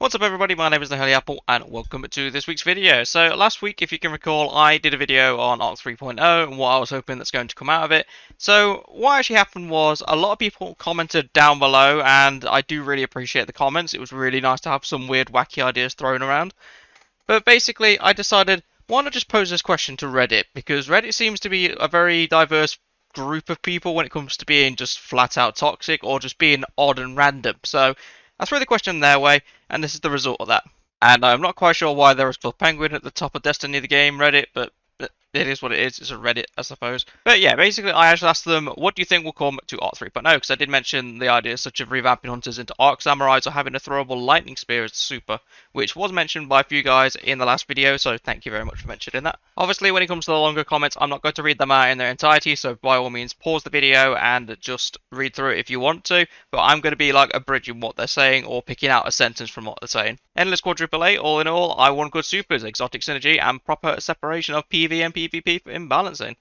What's up everybody, my name is the Holy Apple and welcome to this week's video. So last week, if you can recall, I did a video on Arc 3.0 and what I was hoping that's going to come out of it. So what actually happened was a lot of people commented down below and I do really appreciate the comments. It was really nice to have some weird wacky ideas thrown around. But basically I decided, why not just pose this question to Reddit, because Reddit seems to be a very diverse group of people when it comes to being just flat out toxic or just being odd and random. So I threw the question their way, and this is the result of that. And I'm not quite sure why there is Club Penguin at the top of Destiny the Game Reddit, but it is what it is. It's a Reddit, I suppose. But yeah, basically, I actually asked them, what do you think will come to Arc 3.0? Because I did mention the idea such of revamping hunters into Arc Samurais or having a throwable lightning spear as a super, which was mentioned by a few guys in the last video, so thank you very much for mentioning that. Obviously, when it comes to the longer comments, I'm not going to read them out in their entirety, so by all means, pause the video and just read through it if you want to, but I'm going to be like abridging what they're saying or picking out a sentence from what they're saying. Endless quadruple A, all in all, I want good supers, exotic synergy, and proper separation of PV and PvP for imbalancing.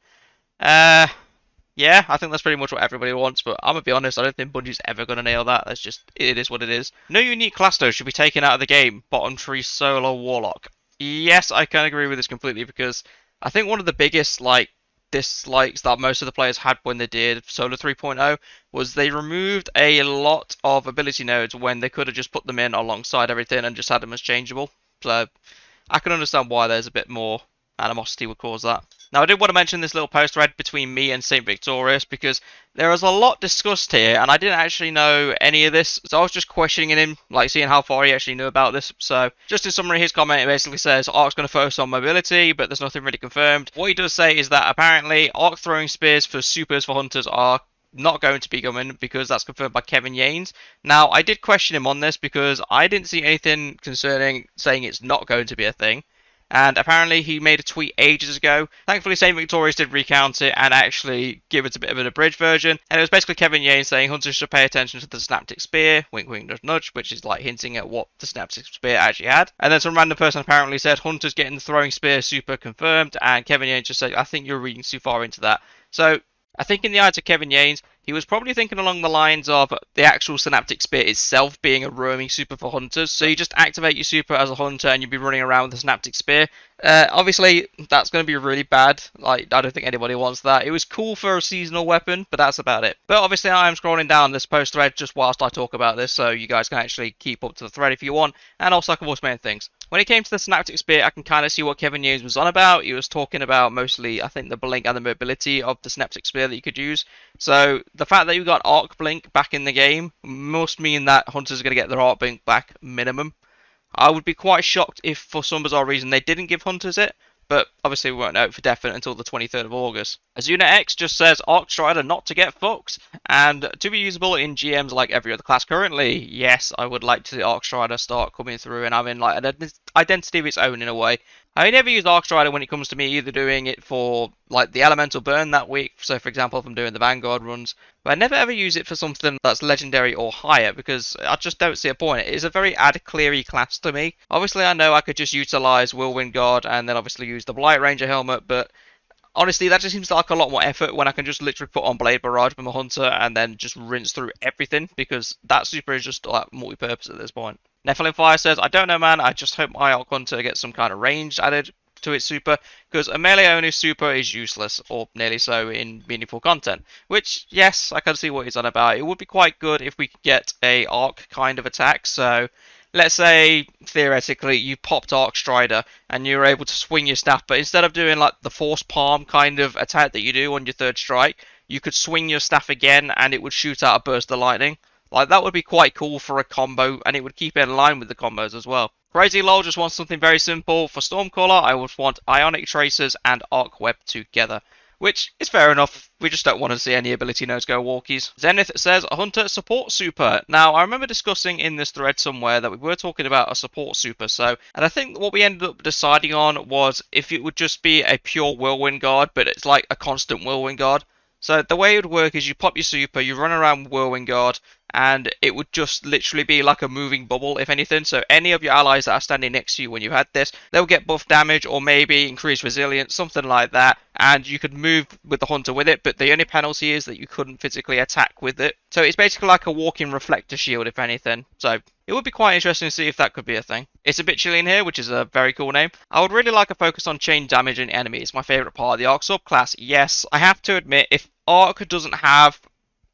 Yeah, I think that's pretty much what everybody wants, but I'm gonna be honest, I don't think Bungie's ever gonna nail that. That's just, it is what it is. No unique class though should be taken out of the game. Bottom tree solo Warlock. Yes, I can agree with this completely because I think one of the biggest dislikes that most of the players had when they did Solo 3.0 was they removed a lot of ability nodes when they could have just put them in alongside everything and just had them as changeable. So I can understand why there's a bit more animosity would cause that. Now I did want to mention this little post thread between me and St. Victorious because there was a lot discussed here and I didn't actually know any of this, so I was just questioning him, like seeing how far he actually knew about this. So just in summary, his comment, it basically says Arc's going to focus on mobility, but there's nothing really confirmed. What he does say is that apparently Arc throwing spears for supers for hunters are not going to be coming because that's confirmed by Kevin Yanes. Now I did question him on this because I didn't see anything concerning saying it's not going to be a thing. And apparently he made a tweet ages ago. Thankfully St. Victorious did recount it and actually give it a bit of an abridged version. And it was basically Kevin Yanes saying hunters should pay attention to the Synaptic Spear, wink wink nudge nudge, which is like hinting at what the Synaptic Spear actually had. And then some random person apparently said hunters getting the throwing spear super confirmed, and Kevin Yanes just said, I think you're reading too far into that. So I think in the eyes of Kevin Yanes, he was probably thinking along the lines of the actual Synaptic Spear itself being a roaming super for hunters. So you just activate your super as a hunter and you'll be running around with the Synaptic Spear. Obviously, that's going to be really bad. Like, I don't think anybody wants that. It was cool for a seasonal weapon, but that's about it. But obviously, I am scrolling down this post thread just whilst I talk about this, so you guys can actually keep up to the thread if you want. And also, I can voice my own things. When it came to the Synaptic Spear, I can kind of see what Kevin Yanes was on about. He was talking about mostly, I think, the blink and the mobility of the Synaptic Spear that you could use. So the fact that you got Arc Blink back in the game must mean that hunters are going to get their Arc Blink back minimum. I would be quite shocked if for some bizarre reason they didn't give hunters it, but obviously we won't know for definite until the 23rd of August. Azuna X just says Arc Strider not to get fucked, and to be usable in GMs like every other class currently. Yes, I would like to see Arc Strider start coming through and having like an identity of its own in a way. I never use Arc Strider when it comes to me either doing it for like the elemental burn that week, so for example if I'm doing the Vanguard runs, but I never ever use it for something that's legendary or higher because I just don't see a point. It is a very ad-cleary class to me. Obviously I know I could just utilise Whirlwind Guard and then obviously use the Blight Ranger helmet, but honestly, that just seems like a lot more effort when I can just literally put on Blade Barrage with my Hunter and then just rinse through everything because that super is just like multi-purpose at this point. Nephilim Fire says, I don't know man, I just hope my Arc Hunter gets some kind of range added to its super because a melee only super is useless or nearly so in meaningful content, which yes, I can see what he's on about. It would be quite good if we could get a Arc kind of attack, so let's say, theoretically, you popped Arc Strider and you were able to swing your staff, but instead of doing like the Force Palm kind of attack that you do on your third strike, you could swing your staff again and it would shoot out a burst of lightning. Like, that would be quite cool for a combo, and it would keep it in line with the combos as well. Crazy Lol just wants something very simple. For Stormcaller, I would want Ionic Tracers and Arc Web together. Which is fair enough, we just don't want to see any ability nodes go walkies. Zenith says, a Hunter support super. Now, I remember discussing in this thread somewhere that we were talking about a support super, and I think what we ended up deciding on was if it would just be a pure Whirlwind Guard, but it's like a constant Whirlwind Guard. So the way it would work is you pop your super, you run around with Whirlwind Guard, and it would just literally be like a moving bubble, if anything. So any of your allies that are standing next to you when you had this, they'll get buff damage or maybe increased resilience, something like that, and you could move with the hunter with it, but the only penalty is that you couldn't physically attack with it. So it's basically like a walking reflector shield, if anything. So it would be quite interesting to see if that could be a thing. It's a bit chilly in here, which is a very cool name. I would really like a focus on chain damage in enemies. My favourite part of the Arc subclass. Yes, I have to admit, if Arc doesn't have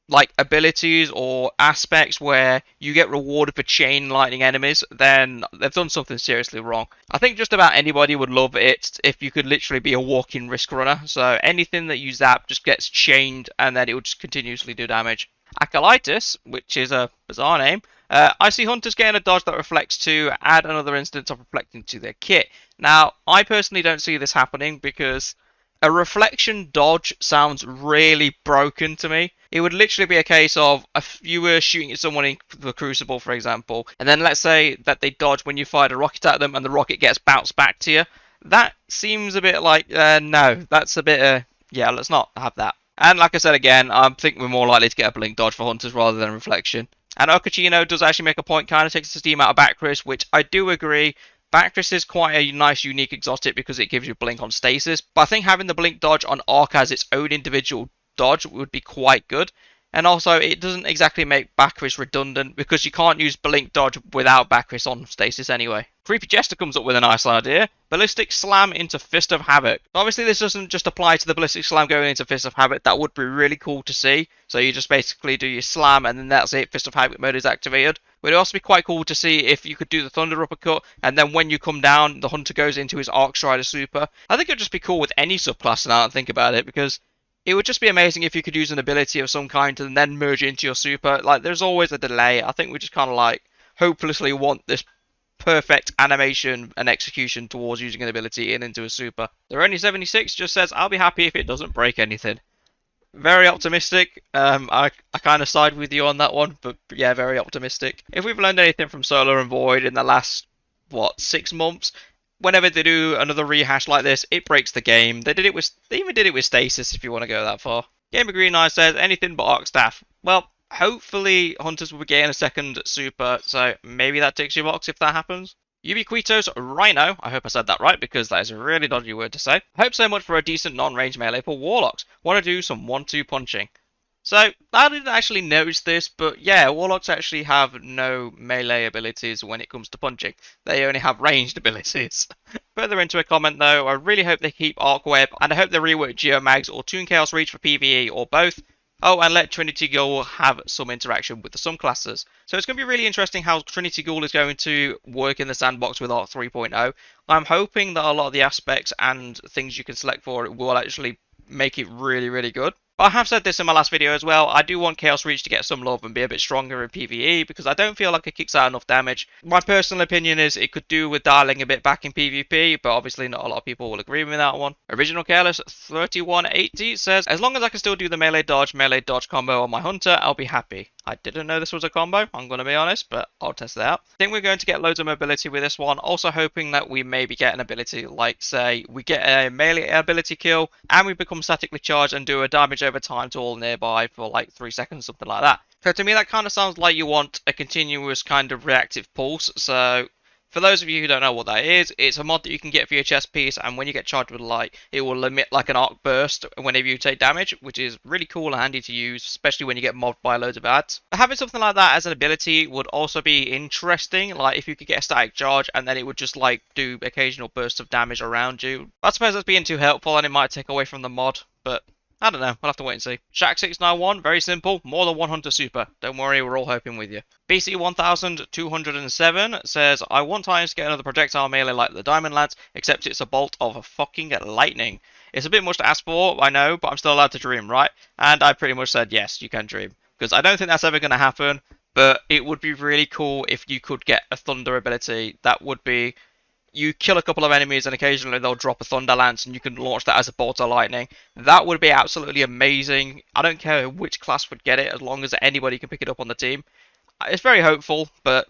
like abilities or aspects where you get rewarded for chain lightning enemies, then they've done something seriously wrong. I think just about anybody would love it if you could literally be a walking risk runner. So anything that you zap just gets chained and then it will just continuously do damage. Acolytus, which is a bizarre name. I see hunters getting a dodge that reflects to add another instance of reflecting to their kit. Now, I personally don't see this happening because a reflection dodge sounds really broken to me. It would literally be a case of if you were shooting at someone in the Crucible, for example, and then let's say that they dodge when you fired a rocket at them and the rocket gets bounced back to you. That seems a bit like, no, that's a bit, yeah, let's not have that. And like I said again, I think we're more likely to get a blink dodge for hunters rather than reflection. And Okachino does actually make a point, kind of takes the steam out of Backris, which I do agree. Backris is quite a nice, unique exotic because it gives you blink on stasis. But I think having the blink dodge on Arc as its own individual dodge would be quite good. And also, it doesn't exactly make Backris redundant because you can't use blink dodge without Backris on stasis anyway. Creepy Jester comes up with a nice idea. Ballistic Slam into Fist of Havoc. Obviously, this doesn't just apply to the Ballistic Slam going into Fist of Havoc. That would be really cool to see. So you just basically do your slam and then that's it. Fist of Havoc mode is activated. But it'd also be quite cool to see if you could do the Thunder Uppercut and then when you come down, the Hunter goes into his Arc Strider Super. I think it'd just be cool with any subclass now and think about it because it would just be amazing if you could use an ability of some kind and then merge it into your super. Like, there's always a delay. I think we just kind of like hopelessly want this perfect animation and execution towards using an ability into a super. They're only 76 just says, I'll be happy if it doesn't break anything. Very optimistic. I kind of side with you on that one, but yeah, very optimistic. If we've learned anything from Solar and Void in the last, 6 months, whenever they do another rehash like this, it breaks the game. They even did it with Stasis, if you want to go that far. Gamer Green Eye says, anything but Arc Staff. Well, hopefully Hunters will be getting a second super, so maybe that ticks your box if that happens. Ubiquitos Rhino, I hope I said that right because that is a really dodgy word to say. Hope so much for a decent non-range melee for Warlocks. Want to do some 1-2 punching. So, I didn't actually notice this, but yeah, Warlocks actually have no melee abilities when it comes to punching. They only have ranged abilities. Further into a comment though, I really hope they keep Arc Web, and I hope they rework Geomags or Toon Chaos Reach for PvE, or both. Oh, and let Trinity Ghoul have some interaction with the some classes. So it's going to be really interesting how Trinity Ghoul is going to work in the sandbox with Arc 3.0. I'm hoping that a lot of the aspects and things you can select for it will actually make it really, really good. But I have said this in my last video as well, I do want Chaos Reach to get some love and be a bit stronger in PvE because I don't feel like it kicks out enough damage. My personal opinion is it could do with dialing a bit back in PvP, but obviously not a lot of people will agree with that one. Original Careless 3180 says, as long as I can still do the melee dodge combo on my Hunter, I'll be happy. I didn't know this was a combo, I'm going to be honest, but I'll test it out. I think we're going to get loads of mobility with this one, also hoping that we maybe get an ability like, say, we get a melee ability kill, and we become statically charged and do a damage over time to all nearby for like 3 seconds, something like that. So to me that kind of sounds like you want a continuous kind of reactive pulse, so for those of you who don't know what that is, it's a mod that you can get for your chest piece, and when you get charged with light, it will emit like an arc burst whenever you take damage, which is really cool and handy to use, especially when you get mobbed by loads of ads. Having something like that as an ability would also be interesting, like if you could get a static charge and then it would just like do occasional bursts of damage around you. I suppose that's being too helpful and it might take away from the mod, but I don't know, we'll have to wait and see. Shaq691, very simple, more than 100 super. Don't worry, we're all hoping with you. BC1207 says, I want Titans to get another projectile melee like the Diamond Lads, except it's a bolt of fucking lightning. It's a bit much to ask for, I know, but I'm still allowed to dream, right? And I pretty much said, yes, you can dream. Because I don't think that's ever going to happen, but it would be really cool if you could get a thunder ability. That would be, you kill a couple of enemies and occasionally they'll drop a thunder lance and you can launch that as a bolt of lightning. That would be absolutely amazing. I don't care which class would get it as long as anybody can pick it up on the team. It's very hopeful, but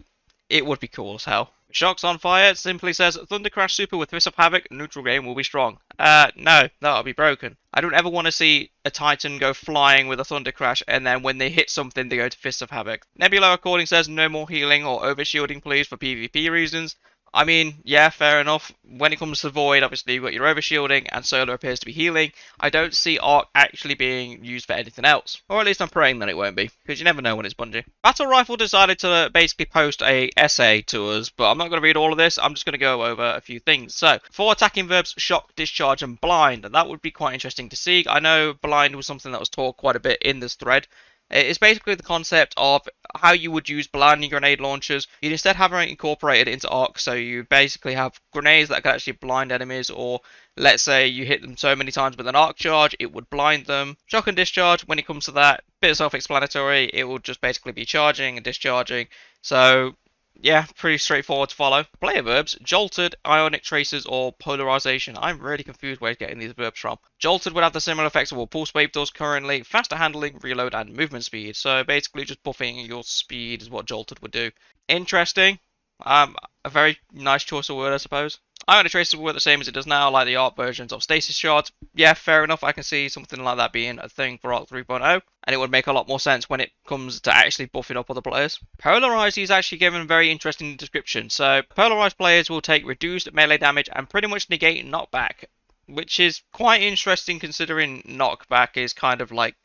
it would be cool as hell. Shocks on Fire simply says, Thunder Crash Super with Fist of Havoc, neutral game will be strong. No, that'll be broken. I don't ever want to see a Titan go flying with a Thunder Crash and then when they hit something they go to Fist of Havoc. Nebula Recording says, no more healing or overshielding please for PvP reasons. I mean, yeah, fair enough. When it comes to Void, obviously you've got your overshielding, and Solar appears to be healing. I don't see Arc actually being used for anything else. Or at least I'm praying that it won't be, because you never know when it's Bungie. Battle Rifle decided to basically post a essay to us, but I'm not going to read all of this, I'm just going to go over a few things. So, 4 attacking verbs, Shock, Discharge, and Blind, and that would be quite interesting to see. I know Blind was something that was taught quite a bit in this thread. It's basically the concept of how you would use blinding grenade launchers. You'd instead have it incorporated into Arc, so you basically have grenades that can actually blind enemies, or let's say you hit them so many times with an Arc charge, it would blind them. Shock and Discharge, when it comes to that, bit self-explanatory. It will just basically be charging and discharging. So, yeah, pretty straightforward to follow. Player verbs, Jolted, Ionic Traces, or Polarization. I'm really confused where he's getting these verbs from. Jolted would have the similar effects of what Pulse Wave does currently. Faster handling, reload, and movement speed. So basically just buffing your speed is what Jolted would do. Interesting. A very nice choice of word, I suppose. Ionic Traces will work the same as it does now, like the Arc versions of Stasis Shards. Yeah, fair enough. I can see something like that being a thing for Arc 3.0, and it would make a lot more sense when it comes to actually buffing up other players. Polarized is actually given a very interesting description. So, polarized players will take reduced melee damage and pretty much negate knockback, which is quite interesting considering knockback is kind of like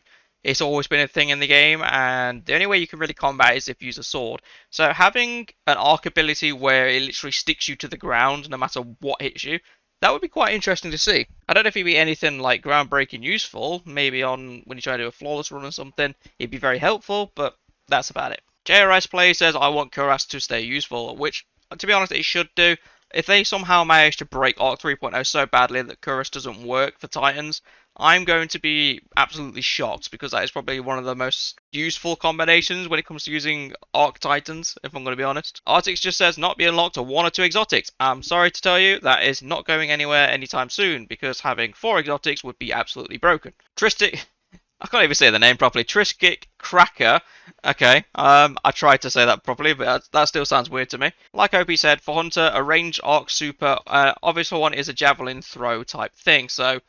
it's always been a thing in the game, and the only way you can really combat is if you use a sword. So having an Arc ability where it literally sticks you to the ground no matter what hits you, that would be quite interesting to see. I don't know if it'd be anything like groundbreaking useful, maybe on when you try to do a flawless run or something, it'd be very helpful, but that's about it. JRS Play says, I want Cuirass to stay useful, which, to be honest, it should do. If they somehow manage to break Arc 3.0 so badly that Cuirass doesn't work for Titans, I'm going to be absolutely shocked, because that is probably one of the most useful combinations when it comes to using Arc Titans, if I'm going to be honest. Artix just says not be unlocked to 1 or 2 exotics. I'm sorry to tell you, that is not going anywhere anytime soon, because having 4 exotics would be absolutely broken. Tristic... I can't even say the name properly. Triskic Cracker. Okay, I tried to say that properly, but that still sounds weird to me. Like OP said, for Hunter, a ranged Arc Super, obvious one is a Javelin Throw type thing. So,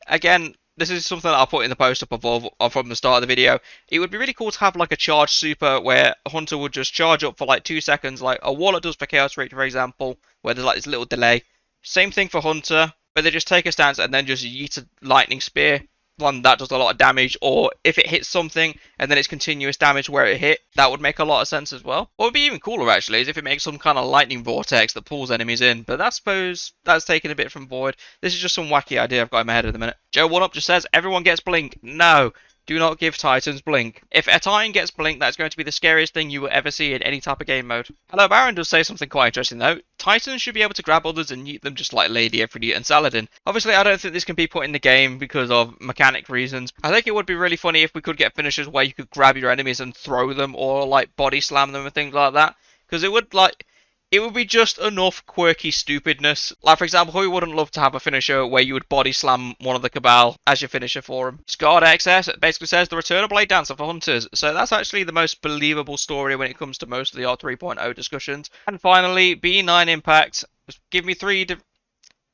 again, this is something that I'll put in the post up above from the start of the video. It would be really cool to have like a charge super where a Hunter would just charge up for like 2 seconds, like a Warlock does for Chaos Reach, for example, where there's like this little delay. Same thing for Hunter, but they just take a stance and then just yeet a Lightning Spear. One that does a lot of damage, or if it hits something and then it's continuous damage where it hit, that would make a lot of sense as well. What would be even cooler actually is if it makes some kind of lightning vortex that pulls enemies in, but I suppose that's taken a bit from Void. This is just some wacky idea I've got in my head at the minute. Joe One Up just says everyone gets Blink. No, do not give Titans Blink. If a Titan gets Blink, that's going to be the scariest thing you will ever see in any type of game mode. Hello Baron does say something quite interesting though. Titans should be able to grab others and yeet them just like Lady Ifrit and Saladin. Obviously I don't think this can be put in the game because of mechanic reasons. I think it would be really funny if we could get finishers where you could grab your enemies and throw them, or like body slam them and things like that. Because it would be just enough quirky stupidness. Like, for example, who wouldn't love to have a finisher where you would body slam one of the Cabal as your finisher for him? Scarred XS basically says the return of Blade Dancer for Hunters. So that's actually the most believable story when it comes to most of the R3.0 discussions. And finally, B9 Impact. Give me 3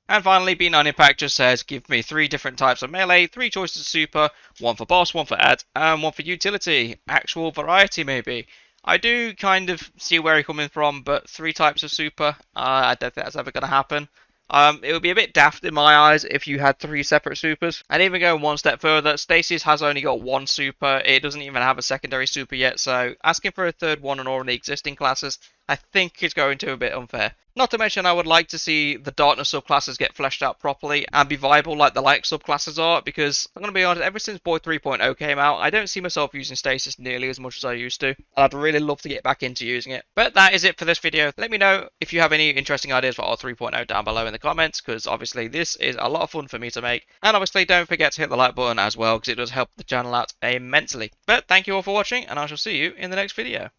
And finally, B9 Impact just says, give me 3 different types of melee, 3 choices of super, 1 for boss, 1 for ad, and 1 for utility. Actual variety, maybe. I do kind of see where you're coming from, but 3 types of super, I don't think that's ever going to happen. It would be a bit daft in my eyes if you had 3 separate supers. And even going 1 step further, Stasis has only got 1 super. It doesn't even have a secondary super yet, so asking for a third one on all of the existing classes, I think is going to be a bit unfair. Not to mention I would like to see the Darkness subclasses get fleshed out properly and be viable like the Light subclasses are, because I'm going to be honest, ever since Void 3.0 came out, I don't see myself using Stasis nearly as much as I used to, and I'd really love to get back into using it. But that is it for this video. Let me know if you have any interesting ideas for R3.0 down below in the comments, because obviously this is a lot of fun for me to make. And obviously don't forget to hit the like button as well, because it does help the channel out immensely. But thank you all for watching, and I shall see you in the next video.